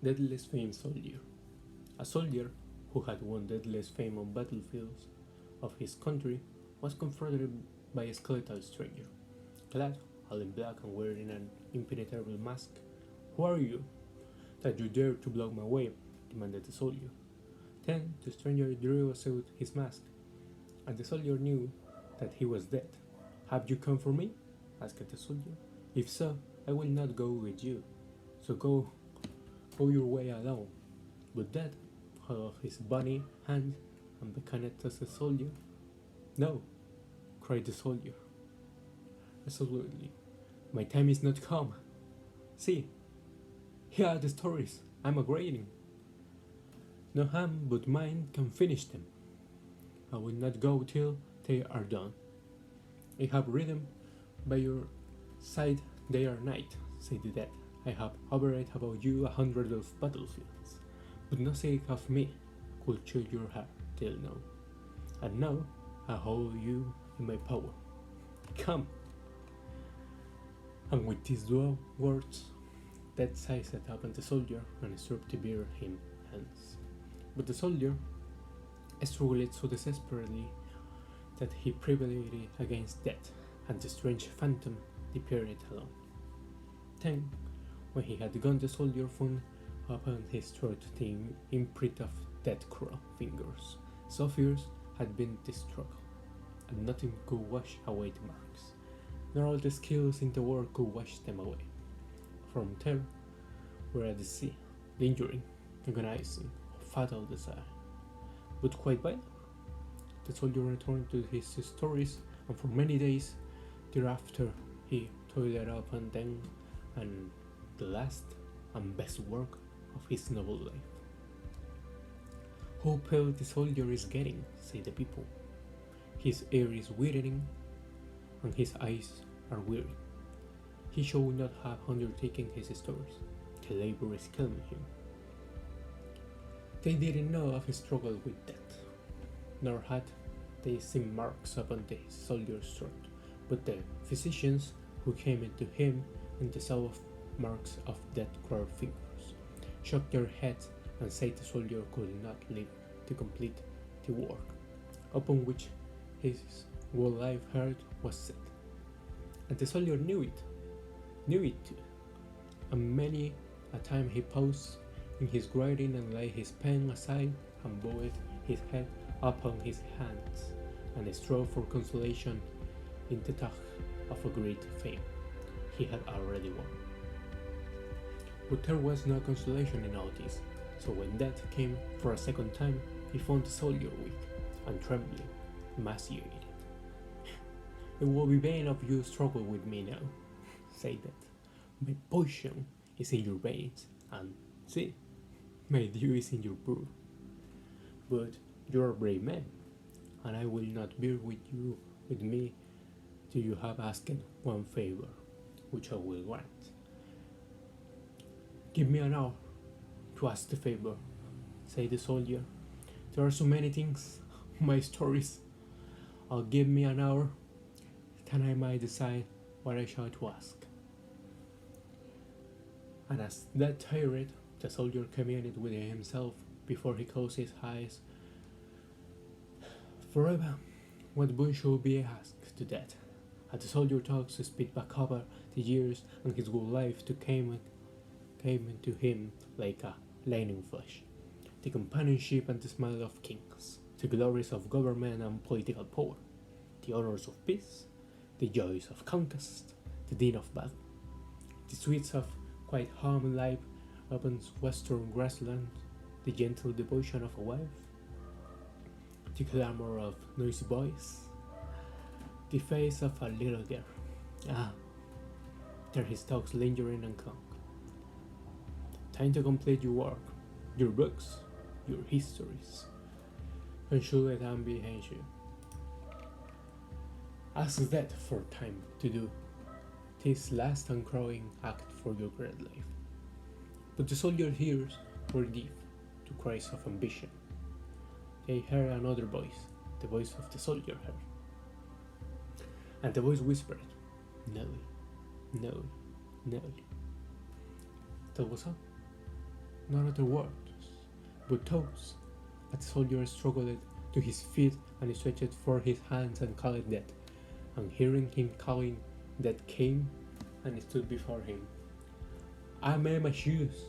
Deathless fame soldier. A soldier who had won Deathless fame on battlefields of his country was confronted by a skeletal stranger, clad all in black and wearing an impenetrable mask. "Who are you, that you dare to block my way?" demanded the soldier. Then the stranger drew aside his mask, and the soldier knew that he was dead. "Have you come for me?" asked the soldier. "If so, I will not go with you. So go your way alone." But Death held up his bony hand and beckoned at the soldier. "No," cried the soldier resolutely. "My time is not come. See, here are the stories I'm agreeing. No hand but mine can finish them. I will not go till they are done. I have ridden by your side day or night," said the Dead. "I have hovered about you 100 of battlefields, but no sake of me could chill your heart till now. And now I hold you in my power. Come!" And with these dual words, Death seized upon the soldier and strove to bear him hence. But the soldier struggled so desperately that he prevailed against death, and the strange phantom disappeared alone. Then, when he had gone, the soldier found upon his throat the imprint of death claw fingers. So fierce had been the struggle, and nothing could wash away the marks, nor all the skills in the world could wash them away. From there, were at the sea, lingering, agonizing, fatal desire. But quite by the soldier returned to his stories, and for many days thereafter he toiled upon them, and the last and best work of his noble life. "How pale the soldier is getting," say the people. "His hair is withering, and his eyes are weary. He should not have undertaken his stories. The labor is killing him." They didn't know of his struggle with death, nor had they seen marks upon the soldier's throat, but the physicians who came into him and they saw marks of death-clawed fingers, shook their heads and said the soldier could not live to complete the work upon which his whole life heart was set. And the soldier knew it too, and many a time he paused in his writing and laid his pen aside and bowed his head upon his hands and strove for consolation in the thought of a great fame he had already won. But there was no consolation in all this, so when death came for a second time, he found the soldier weak and trembling, emaciated. "It will be vain of you struggle with me now," said Death. "My poison is in your veins, and see, my dew is in your brew. But you are a brave man, and I will not bear with me till you have asked one favor, which I will grant. Give me an hour to ask the favor," said the soldier. "There are so many things, my stories. I'll give me an hour, then I might decide what I shall to ask." And as that tired, the soldier communed with himself before he closed his eyes. Forever, what boon should be asked to death? And the soldier talks to speed back over the years and his whole life to came into him like a lightning flash. The companionship and the smile of kings, the glories of government and political power, the honors of peace, the joys of conquest, the din of battle, the sweets of quiet home life upon western grassland, the gentle devotion of a wife, the clamor of noisy boys, the face of a little girl. Ah, there he stalks lingering and clung. Time to complete your work, your books, your histories, and should let them behind you. Ask that for time to do this last and crowing act for your great life. But the soldier ears were deaf to cries of ambition. They heard another voice, the voice of the soldier heard. And the voice whispered, "No, no, no." That was all. not other words, but those. But the soldier struggled to his feet and stretched forth his hands and called death. And hearing him calling, death came and stood before him. "I made my shoes,"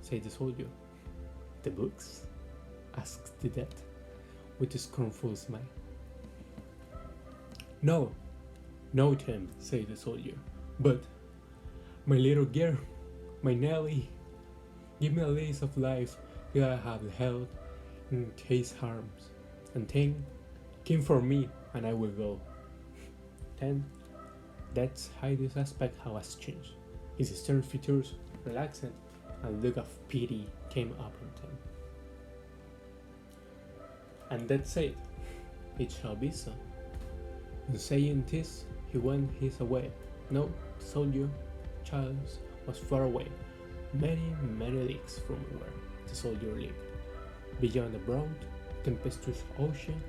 said the soldier. "The books?" asked the death, with a scornful smile. "No, no, Tim," said the soldier, "but my little girl, my Nelly, give me a lease of life that I have held in his arms, and then came for me, and I will go." Then, Death's hideous aspect has changed. His stern features relaxed, and a look of pity came upon him. And Death said, "It shall be so." And saying this, he went his way. No, the soldier, Charles, was far away, many, many leagues from where the soldier lived. Beyond the broad, tempestuous ocean,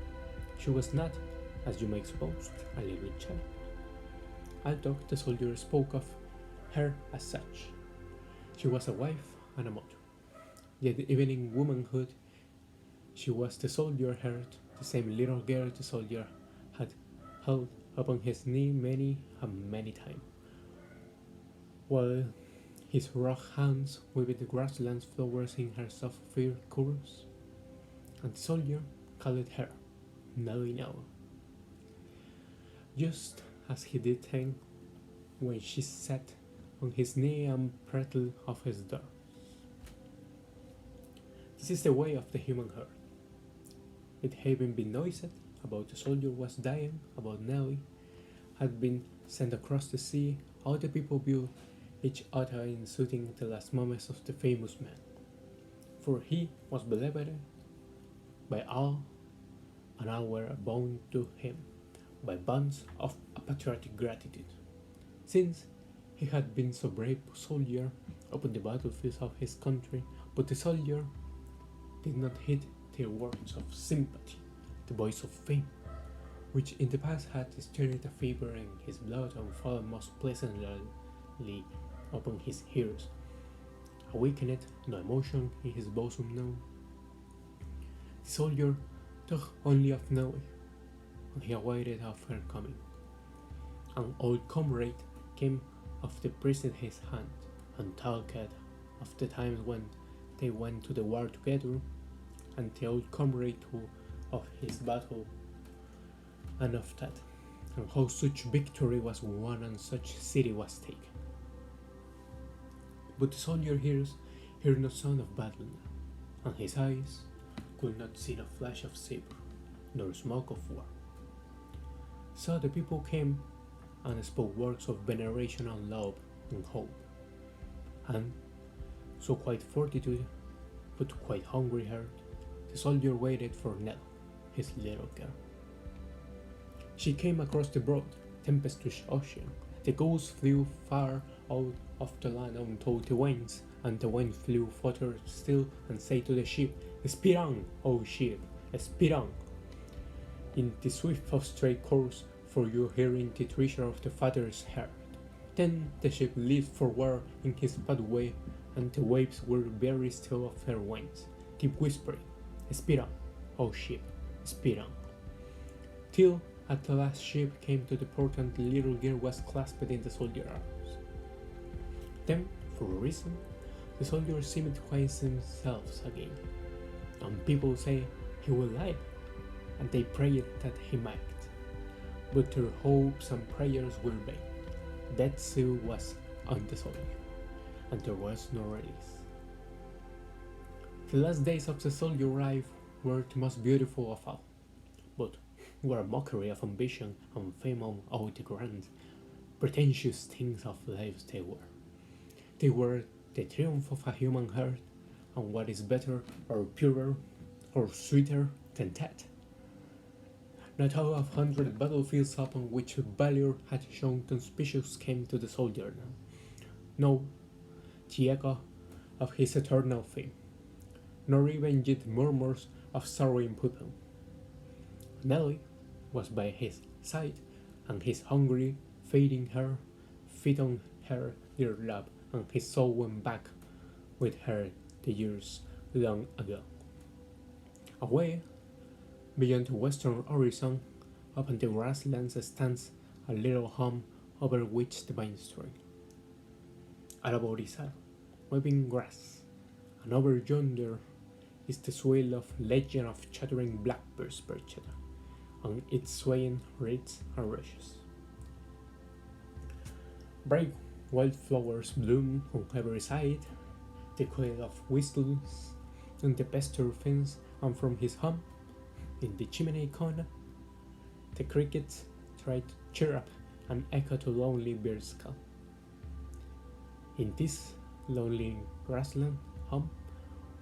she was not, as you may suppose, a little child. Although the soldier spoke of her as such, she was a wife and a mother. Yet even in womanhood, she was the soldier heard, the same little girl the soldier had held upon his knee many and many times, while his rough hands weaved the grassland flowers in her soft fair curls, and the soldier called her Nelly now, just as he did then when she sat on his knee and prattled of his door. This is the way of the human heart. It having been noised about the soldier was dying, about Nelly had been sent across the sea, all the people viewed each other in soothing the last moments of the famous man, for he was beloved by all, and all were bound to him by bonds of a patriotic gratitude, since he had been so brave soldier upon the battlefields of his country. But the soldier did not heed their words of sympathy, the voice of fame, which in the past had stirred a fever in his blood and fallen most pleasantly upon his ears, awakened no emotion in his bosom now. The soldier thought only of Nelly, and he awaited of her coming. An old comrade came of the prison his hand, and talked of the times when they went to the war together, and the old comrade too of his battle, and of that, and how such victory was won and such city was taken. But the soldier heard no sound of battle now, and his eyes could not see no flash of saber, nor smoke of war. So the people came and spoke words of veneration and love and hope, and so quite fortitude, but quite hungry heart, the soldier waited for Nell, his little girl. She came across the broad, tempestuous ocean. The gulls flew far out of the land unto the winds, and the wind flew further still and said to the ship, "Speed on, O ship, speed on, in the swift of straight course, for you hearing the treasure of the Father's heart." Then the ship leaped forward in his pathway, and the waves were very still of her wings, keep whispering, "Speed on, O ship, speed on," till at the last ship came to the port and the little girl was clasped in the soldier's arms. Then, for a reason, the soldier seemed to quiet themselves again, and people say he will live, and they prayed that he might. But their hopes and prayers were vain. Death seal was on the soldier, and there was no release. The last days of the soldier life were the most beautiful of all, but were a mockery of ambition and fame on all the grand, pretentious things of life they were. They were the triumph of a human heart, and what is better or purer or sweeter than that? Not all of 100 battlefields upon which valor had shown conspicuous came to the soldier now. No, the echo of his eternal fame, nor even yet murmurs of sorrowing people. Nelly was by his side, and his hungry, fading feed on her dear love, and his soul went back with her the years long ago. Away, beyond the western horizon, upon the grasslands stands a little home over which the vines swing. All about is a waving grass, and over yonder is the swell of legend of chattering blackbirds perched on its swaying reeds and rushes. Bright wildflowers bloom on every side, the quail of whistles on the pasture fence, and from his home in the chimney corner, the crickets try to chirrup and echo to lonely bird's call. In this lonely grassland home,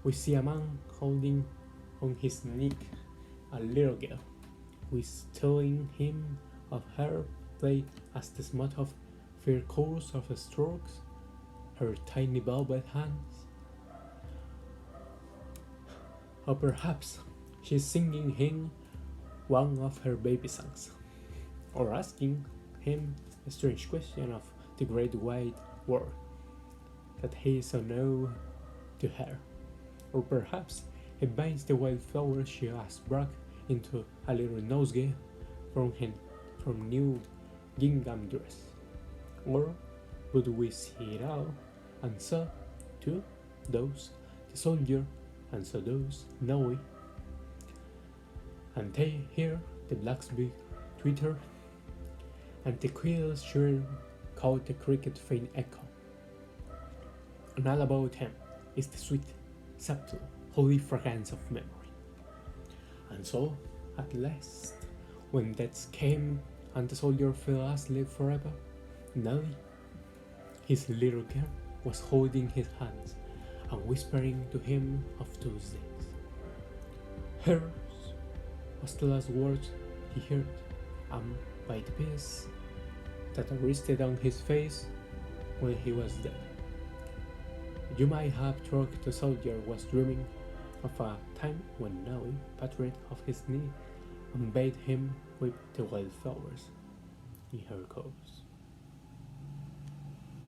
we see a man holding on his neck a little girl, who is telling him of her play as the smooth of fair course of strokes, her tiny velvet hands. Or perhaps she is singing him one of her baby songs, or asking him a strange question of the great wide world that he so know to her. Or perhaps he binds the wildflowers she has brought into a little nosegay from new gingham dress. Or would we see it all, and so too those the soldier, and so those Noe, and they hear the blacksmith twitter, and the quail's chirp caught the cricket faint echo. And all about him is the sweet, subtle, holy fragrance of memory. And so, at last, when death came and the soldier fell asleep forever, Nelly, his little girl, was holding his hands and whispering to him of those days. Hers was the last words he heard, and by the peace that rested on his face when he was dead, you might have thought the soldier was dreaming of a time when Nelly patted off his knee and bade him whip the wildflowers in her cause.